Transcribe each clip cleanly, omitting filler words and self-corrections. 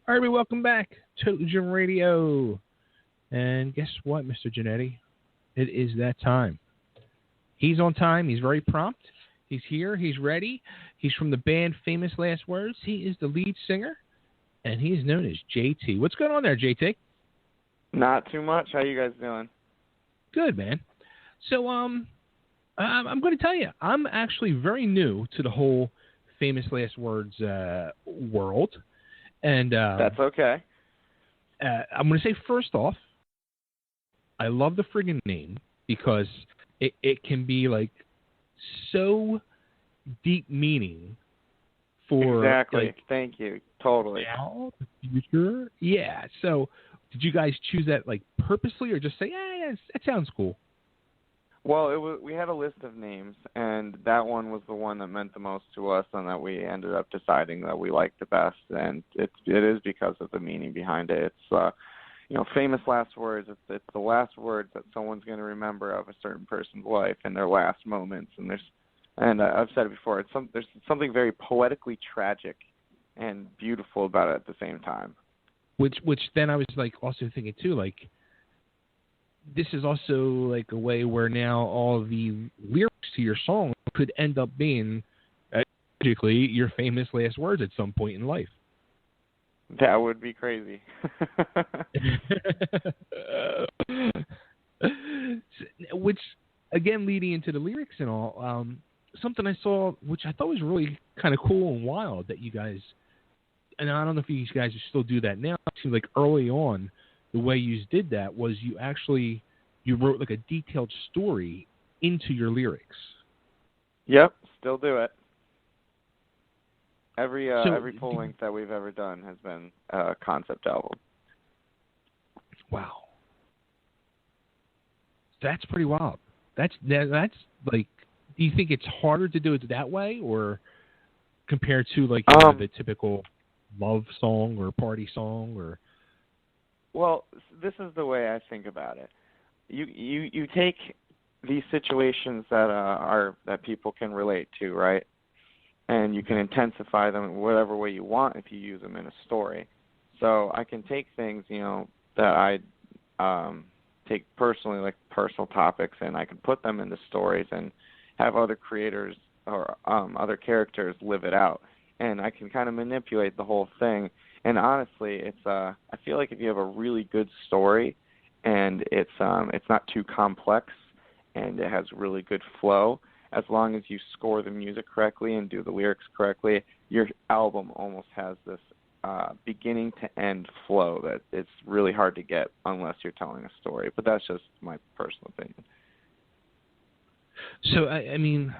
All right, welcome back to Jim Radio. And guess what, Mr. Jannetty? It is that time. He's on time. He's very prompt. He's here. He's ready. He's from the band Famous Last Words. He is the lead singer, and he is known as JT. What's going on there, JT? Not too much. How you guys doing? Good, man. So, I'm going to tell you, I'm actually very new to the whole Famous Last Words world. And that's okay. I'm going to say first off, I love the friggin' name because it can be like so deep meaning for exactly. Like, thank you. Totally. Now, the future. Yeah. So, did you guys choose that like purposely, or just say, yeah, that sounds cool? Well, we had a list of names, and that one was the one that meant the most to us, and that we ended up deciding that we liked the best, and it is because of the meaning behind it. It's famous last words. It's the last words that someone's going to remember of a certain person's life in their last moments, and I've said it before. There's something very poetically tragic and beautiful about it at the same time. Which then I was like also thinking too, like, this is also like a way where now all of the lyrics to your song could end up being tragically your famous last words at some point in life. That would be crazy. Which, again, leading into the lyrics and all, something I saw, which I thought was really kind of cool and wild that you guys, and I don't know if you guys still do that now. It seems like early on, the way you did that was you wrote like a detailed story into your lyrics. Yep, still do it. Every full length that we've ever done has been a concept album. Wow, that's pretty wild. That's like, do you think it's harder to do it that way, or compared to like the typical love song or party song, or? Well, this is the way I think about it. You take these situations that people can relate to, right? And you can intensify them in whatever way you want if you use them in a story. So I can take things, that I take personally, like personal topics, and I can put them into stories and have other creators or other characters live it out. And I can kind of manipulate the whole thing. And honestly, I feel like if you have a really good story and it's not too complex and it has really good flow, as long as you score the music correctly and do the lyrics correctly, your album almost has this beginning to end flow that it's really hard to get unless you're telling a story. But that's just my personal opinion. So, I mean,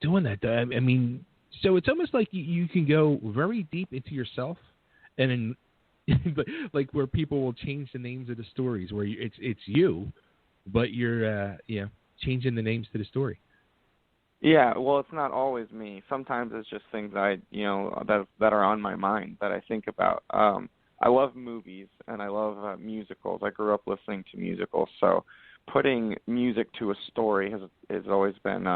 doing that, I mean, so it's almost like you can go very deep into yourself, and then like where people will change the names of the stories, where it's you, but you're changing the names to the story. Yeah, well, it's not always me. Sometimes it's just things that are on my mind that I think about. I love movies and I love musicals. I grew up listening to musicals, so putting music to a story has always been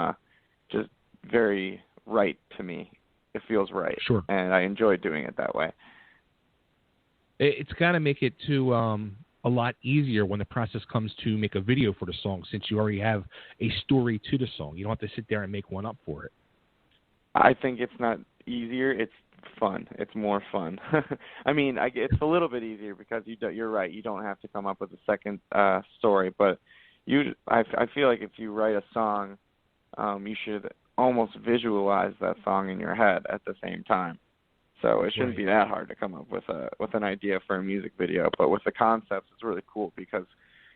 just very right to me. It feels right. Sure. And I enjoy doing it that way. It's got to make it a lot easier when the process comes to make a video for the song, since you already have a story to the song. You don't have to sit there and make one up for it. I think it's not easier. It's fun. It's more fun. I mean, it's a little bit easier because you're right. You don't have to come up with a second story. But I feel like if you write a song, you should almost visualize that song in your head at the same time. So it shouldn't be that hard to come up with an idea for a music video. But with the concepts, it's really cool because,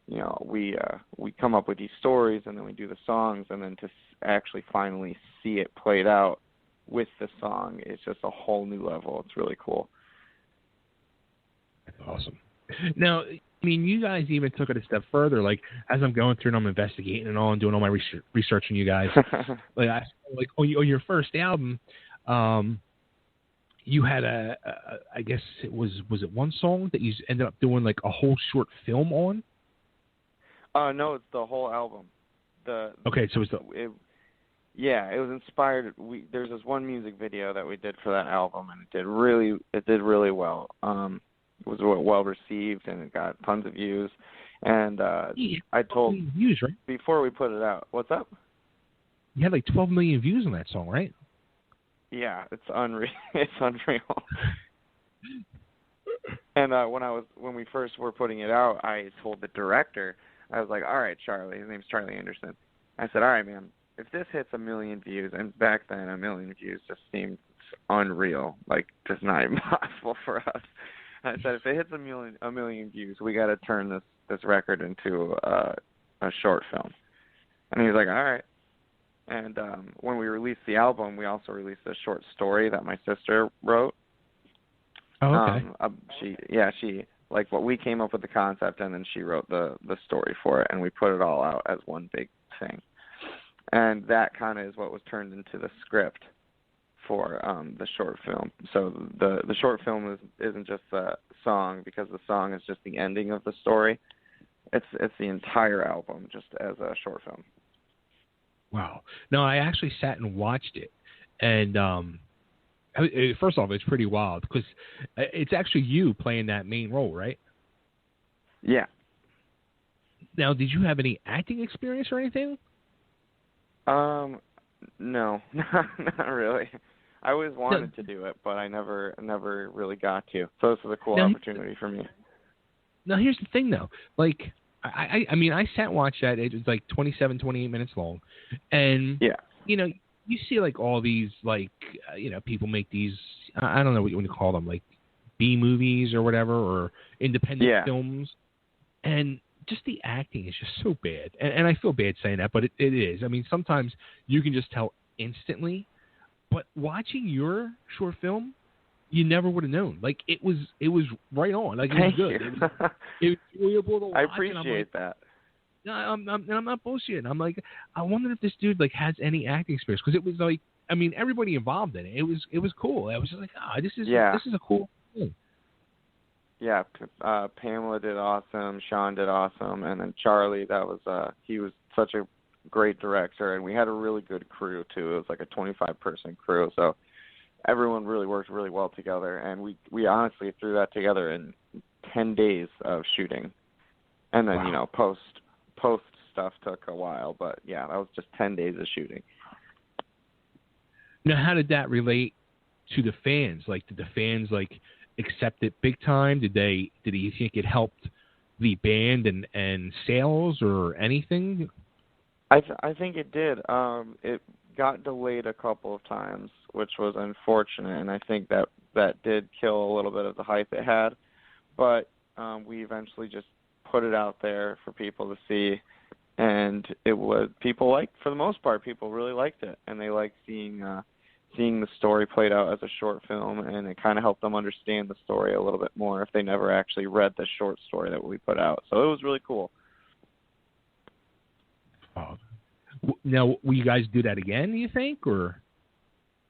we come up with these stories and then we do the songs, and then to actually finally see it played out with the song is just a whole new level. It's really cool. That's awesome. Now, I mean, you guys even took it a step further. Like, as I'm going through and I'm investigating and all and doing all my research on you guys, like on your first album, you had I guess it was it one song that you ended up doing like a whole short film on? No, it's the whole album. Okay, so it was inspired. There's this one music video that we did for that album, and it did really well. received, and it got tons of views. And Yeah, I told views, right? before we put it out. What's up? You had like 12 million views on that song, right? Yeah, it's unreal. It's unreal. And when we first were putting it out, I told the director, I was like, all right, Charlie, his name's Charlie Anderson. I said, all right, man, if this hits 1 million views, and back then 1 million views just seemed unreal, like just not even possible for us. I said, if it hits 1 million views, we got to turn this record into a short film. And he was like, all right. And when we released the album, we also released a short story that my sister wrote. Oh, okay. She like what we came up with the concept, and then she wrote the story for it, and we put it all out as one big thing. And that kind of is what was turned into the script for the short film. So the short film isn't just a song, because the song is just the ending of the story. It's the entire album just as a short film. Wow. No, I actually sat and watched it, and first off, it's pretty wild because it's actually you playing that main role, right? Yeah. Now, did you have any acting experience or anything? No, not really. I always wanted to do it, but I never really got to. So this is a cool opportunity for me. Now, here's the thing, though. Like, I mean, I sat and watched that. It was like 27, 28 minutes long. And, you know, you see, like, all these, like, people make these, I don't know what you call them, like B movies or whatever, or independent films. And just the acting is just so bad. And I feel bad saying that, but it is. I mean, sometimes you can just tell instantly. But watching your short film, you never would have known. Like, it was right on. Like, it was good. It was enjoyable to watch. I appreciate that. No, I'm not bullshitting. I'm like, I wonder if this dude like has any acting experience, because it was like, I mean, everybody involved in it. It was cool. I was just like, this is a cool thing. Yeah, Pamela did awesome. Sean did awesome, and then Charlie. He was such a great director, and we had a really good crew too. It was like a 25-person crew, so everyone really worked really well together, and we honestly threw that together in 10 days of shooting. And then, post stuff took a while, but yeah, that was just 10 days of shooting. Now, how did that relate to the fans? Like, did the fans accept it big time? Did you think it helped the band and sales or anything? I think it did. It got delayed a couple of times, which was unfortunate, and I think that did kill a little bit of the hype it had. But we eventually just put it out there for people to see, and for the most part, people really liked it, and they liked seeing the story played out as a short film, and it kind of helped them understand the story a little bit more if they never actually read the short story that we put out. So it was really cool. Oh. Now, will you guys do that again, do you think, or?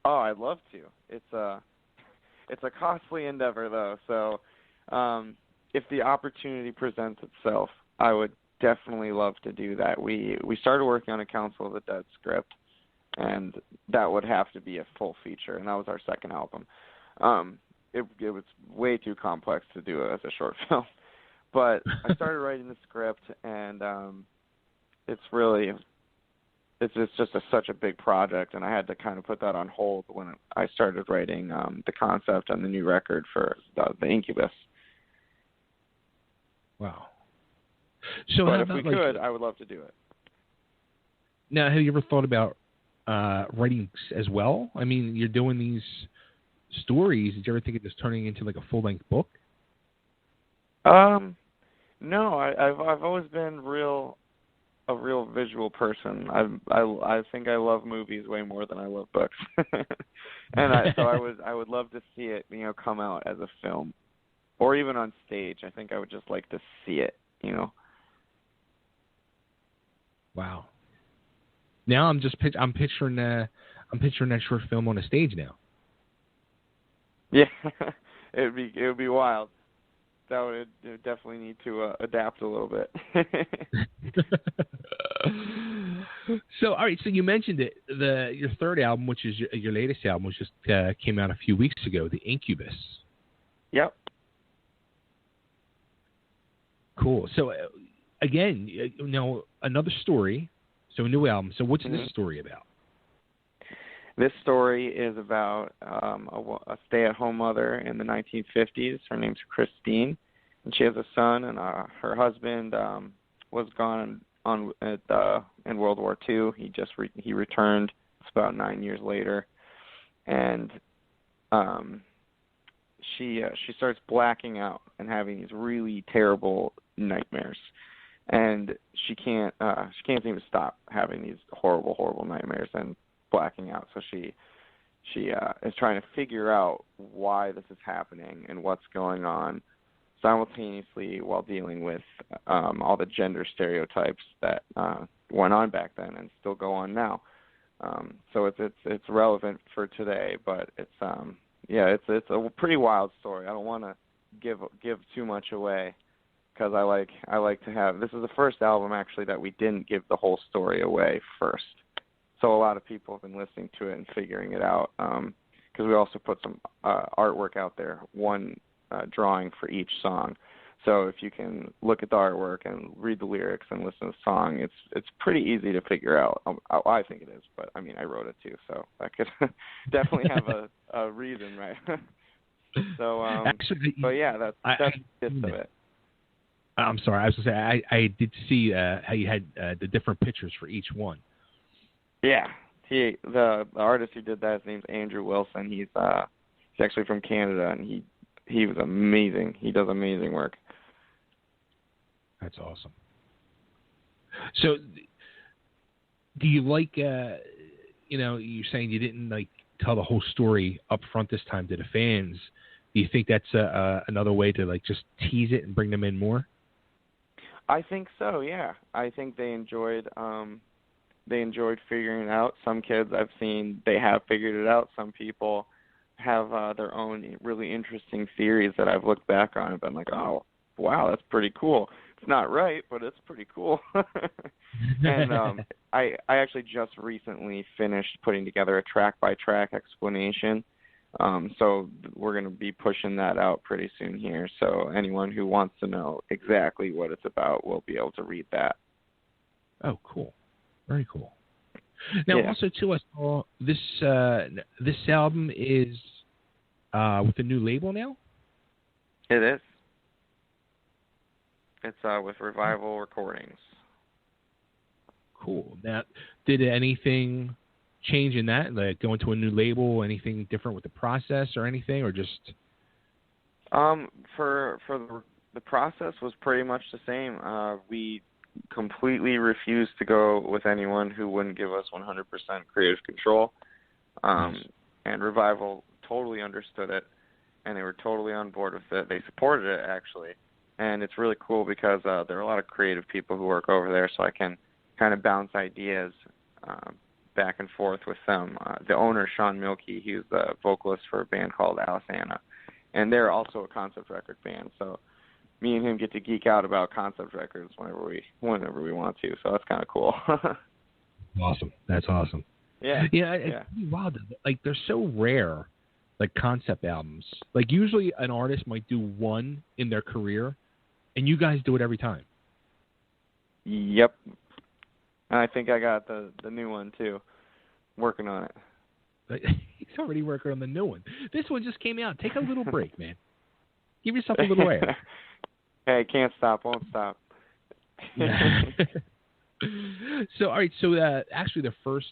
Oh, I'd love to. It's a costly endeavor, though. So, if the opportunity presents itself, I would definitely love to do that. We started working on a Council of the Dead script, and that would have to be a full feature, and that was our second album. It was way too complex to do it as a short film, but I started writing the script, and it's just such a big project, and I had to kind of put that on hold when I started writing the concept on the new record for the Incubus. Wow. So, but if we could, I would love to do it. Now, have you ever thought about writing as well? I mean, you're doing these stories. Did you ever think of this turning into like a full-length book? No, I've always been a real visual person. I think I love movies way more than I love books, and I would love to see it, come out as a film, or even on stage. I think I would just like to see it, Wow. Now I'm picturing that short film on a stage now. Yeah, it would be wild. That would definitely need to adapt a little bit. So, all right. So you mentioned it. Your third album, which is your latest album, which just came out a few weeks ago, the Incubus. Yep. Cool. So, again, now another story. So a new album. So what's this story about? This story is about a stay-at-home mother in the 1950s. Her name's Christine, and she has a son. And her husband was gone in World War II. He returned. It's about 9 years later, and she starts blacking out and having these really terrible nightmares, and she can't seem to stop having these horrible nightmares and blacking out. So she is trying to figure out why this is happening and what's going on, simultaneously while dealing with all the gender stereotypes that went on back then and still go on now. So it's relevant for today, but it's a pretty wild story. I don't want to give too much away, because I like to have, this is the first album actually that we didn't give the whole story away first. So a lot of people have been listening to it and figuring it out, because we also put some artwork out there, one drawing for each song. So if you can look at the artwork and read the lyrics and listen to the song, it's pretty easy to figure out. I think it is, but I mean, I wrote it too, so I could definitely have a reason, right? So, actually, but yeah, that's the gist of it. I'm sorry, I was going to say, I did see how you had the different pictures for each one. Yeah, the artist who did that, his name's Andrew Wilson. He's actually from Canada, and he was amazing. He does amazing work. That's awesome. So, do you like, you're saying you didn't tell the whole story up front this time to the fans. Do you think that's another way to just tease it and bring them in more? I think so. Yeah, I think they enjoyed figuring it out. Some kids I've seen, they have figured it out. Some people have their own really interesting theories that I've looked back on and been like, oh, wow, that's pretty cool. It's not right, but it's pretty cool. And I actually just recently finished putting together a track-by-track explanation. So we're going to be pushing that out pretty soon here. So anyone who wants to know exactly what it's about will be able to read that. Oh, cool. Very cool. Now, also, too, I saw this album is with a new label now? It is. It's with Revival Recordings. Cool. Now, did anything change in that? Like going to a new label, anything different with the process or anything, or just? For the process was pretty much the same. We completely refused to go with anyone who wouldn't give us 100% creative control. And Revival totally understood it, and they were totally on board with it. They supported it, actually. And it's really cool because there are a lot of creative people who work over there, so I can kind of bounce ideas back and forth with them. The owner, Sean Milkey, he's the vocalist for a band called Alice Anna, and they're also a concept record band. So me and him get to geek out about concept records whenever we want to. So that's kind of cool. Awesome. That's awesome. Yeah. It's wild. They're so rare, concept albums. Usually an artist might do one in their career, and you guys do it every time. Yep. And I think I got the new one, too. Working on it. He's already working on the new one. This one just came out. Take a little break, man. Give yourself a little air. Hey, can't stop, won't stop. So, all right. So, actually, the first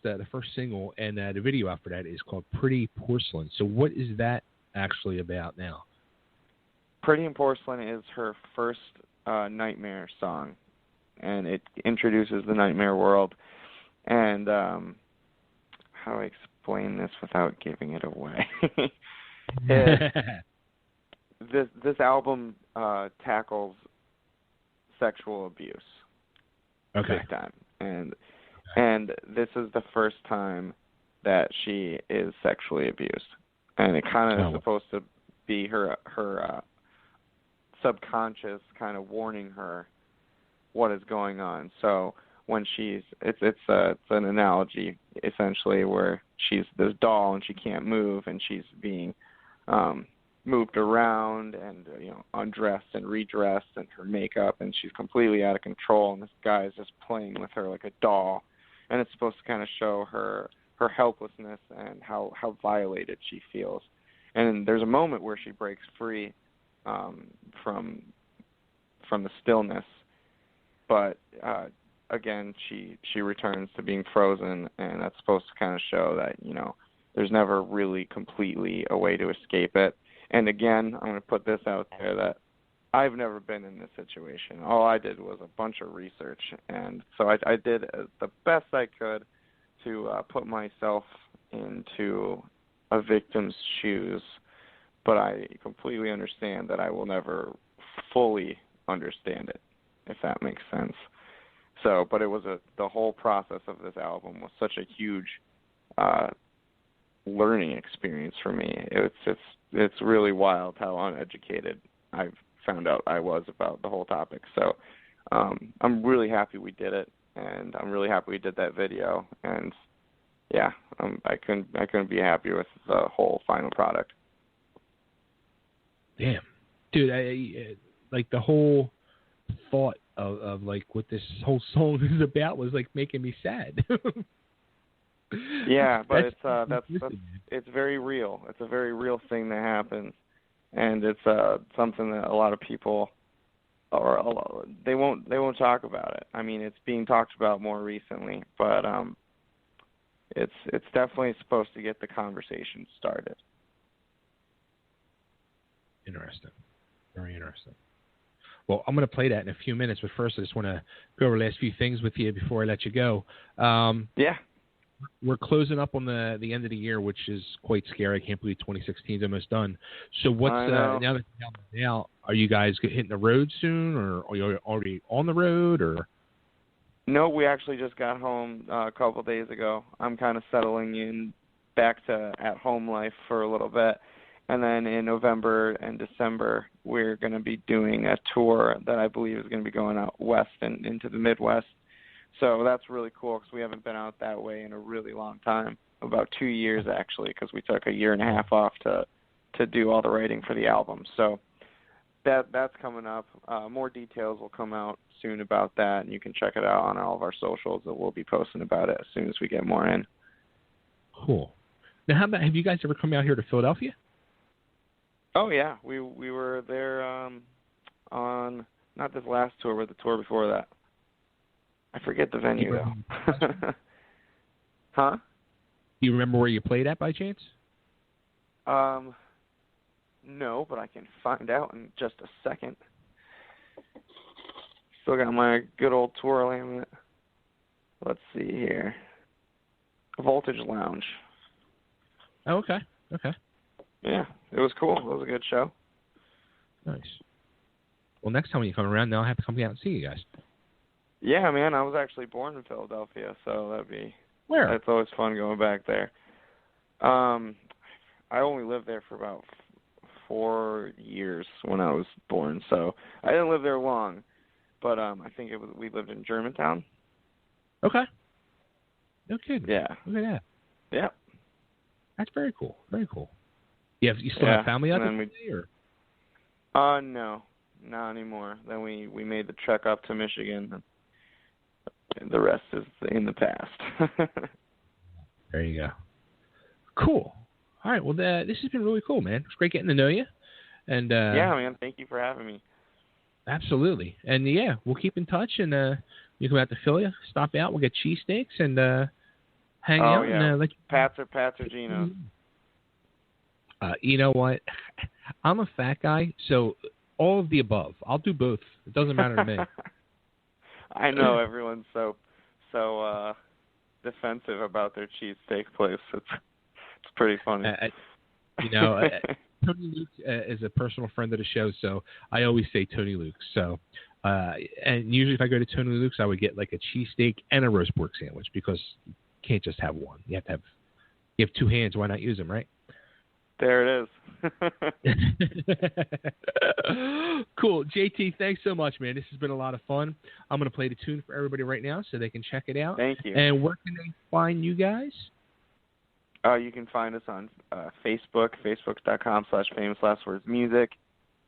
single and the video after that is called "Pretty Porcelain." So, what is that actually about now? "Pretty Porcelain" is her first Nightmare song, and it introduces the Nightmare world. And how do I explain this without giving it away? This album tackles sexual abuse. Okay. Big time. And this is the first time that she is sexually abused. And it kind of is supposed to be her subconscious kind of warning her what is going on. So when it's an analogy essentially where she's this doll and she can't move and she's being moved around and undressed and redressed and her makeup, and she's completely out of control, and this guy is just playing with her like a doll, and it's supposed to kind of show her helplessness and how violated she feels. And there's a moment where she breaks free from the stillness, but again she returns to being frozen, and that's supposed to kind of show that there's never really completely a way to escape it. And again, I'm going to put this out there that I've never been in this situation. All I did was a bunch of research, and so I did the best I could to put myself into a victim's shoes, but I completely understand that I will never fully understand it, if that makes sense. So, but it was the whole process of this album was such a huge learning experience for me. It's really wild how uneducated I've found out I was about the whole topic. So I'm really happy we did it, and I'm really happy we did that video. And yeah, I couldn't be happier with the whole final product. Damn, dude, I like the whole thought of like what this whole song is about was like making me sad. Yeah, but it's very real. It's a very real thing that happens, and it's something that a lot of people they won't talk about it. I mean, it's being talked about more recently, but it's definitely supposed to get the conversation started. Interesting. Very interesting. Well, I'm going to play that in a few minutes, but first I just want to go over the last few things with you before I let you go. Yeah. We're closing up on the end of the year, which is quite scary. I can't believe 2016 is almost done. So what's now that now are you guys hitting the road soon, or are you already on the road, or? No, we actually just got home a couple of days ago. I'm kind of settling in back to at-home life for a little bit. And then in November and December, we're going to be doing a tour that I believe is going to be going out west and into the Midwest. So that's really cool because we haven't been out that way in a really long time, about 2 years actually, because we took a year and a half off to do all the writing for the album. So that's coming up. More details will come out soon about that, and you can check it out on all of our socials. That we'll be posting about it as soon as we get more in. Cool. Now, have you guys ever come out here to Philadelphia? Oh yeah, we were there on not this last tour, but the tour before that. I forget the venue though. Huh? Do you remember where you played at by chance? No, but I can find out in just a second. Still got my good old tour laminate. Let's see here. Voltage Lounge. Oh, okay. Okay. Yeah, it was cool. It was a good show. Nice. Well, next time when you come around, I'll have to come out and see you guys. Yeah, man, I was actually born in Philadelphia, so that'd be... Where? It's always fun going back there. I only lived there for about 4 years when I was born, so I didn't live there long. But I think we lived in Germantown. Okay. No kidding. Yeah. Look at that. Yeah. That's very cool. Very cool. You still have family out there? Or? No, not anymore. Then we made the trek up to Michigan. And the rest is in the past. There you go. Cool. All right. Well, this has been really cool, man. It's great getting to know you. And yeah, man. Thank you for having me. Absolutely. And yeah, we'll keep in touch. And you come out to Philly, stop out. We'll get cheesesteaks and hang out. Yeah. And Pats or Gino's. You know what? I'm a fat guy, so all of the above. I'll do both. It doesn't matter to me. I know everyone's so defensive about their cheesesteak place. It's pretty funny. Tony Luke is a personal friend of the show, so I always say Tony Luke. So, and usually if I go to Tony Luke's, I would get like a cheesesteak and a roast pork sandwich because you can't just have one. You have two hands. Why not use them, right? There it is. Cool. JT, thanks so much, man. This has been a lot of fun. I'm going to play the tune for everybody right now so they can check it out. Thank you. And where can they find you guys? You can find us on Facebook, facebook.com/famouslastwordsmusic.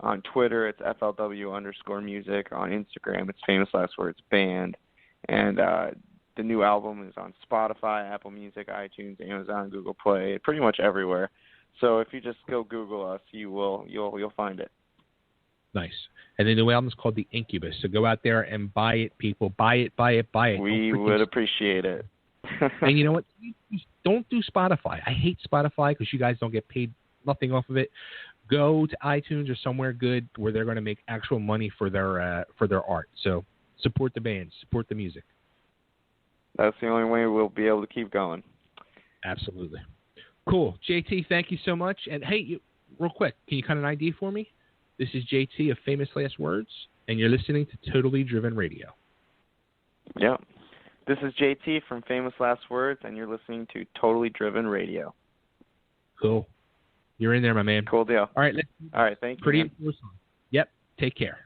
On Twitter, it's FLW_music. On Instagram, it's Famous Last Words Band. And the new album is on Spotify, Apple Music, iTunes, Amazon, Google Play, pretty much everywhere. So if you just go Google us, you'll find it. Nice. And the new album is called The Incubus. So go out there and buy it, people. Buy it, buy it, buy it. We would appreciate it. And you know what? Don't do Spotify. I hate Spotify because you guys don't get paid nothing off of it. Go to iTunes or somewhere good where they're going to make actual money for their art. So support the band, support the music. That's the only way we'll be able to keep going. Absolutely. Cool. JT, thank you so much. And hey, real quick, can you cut an ID for me? This is JT of Famous Last Words, and you're listening to Totally Driven Radio. Yeah. This is JT from Famous Last Words, and you're listening to Totally Driven Radio. Cool. You're in there, my man. Cool deal. All right. All right, thank you. Pretty. Yep. Take care.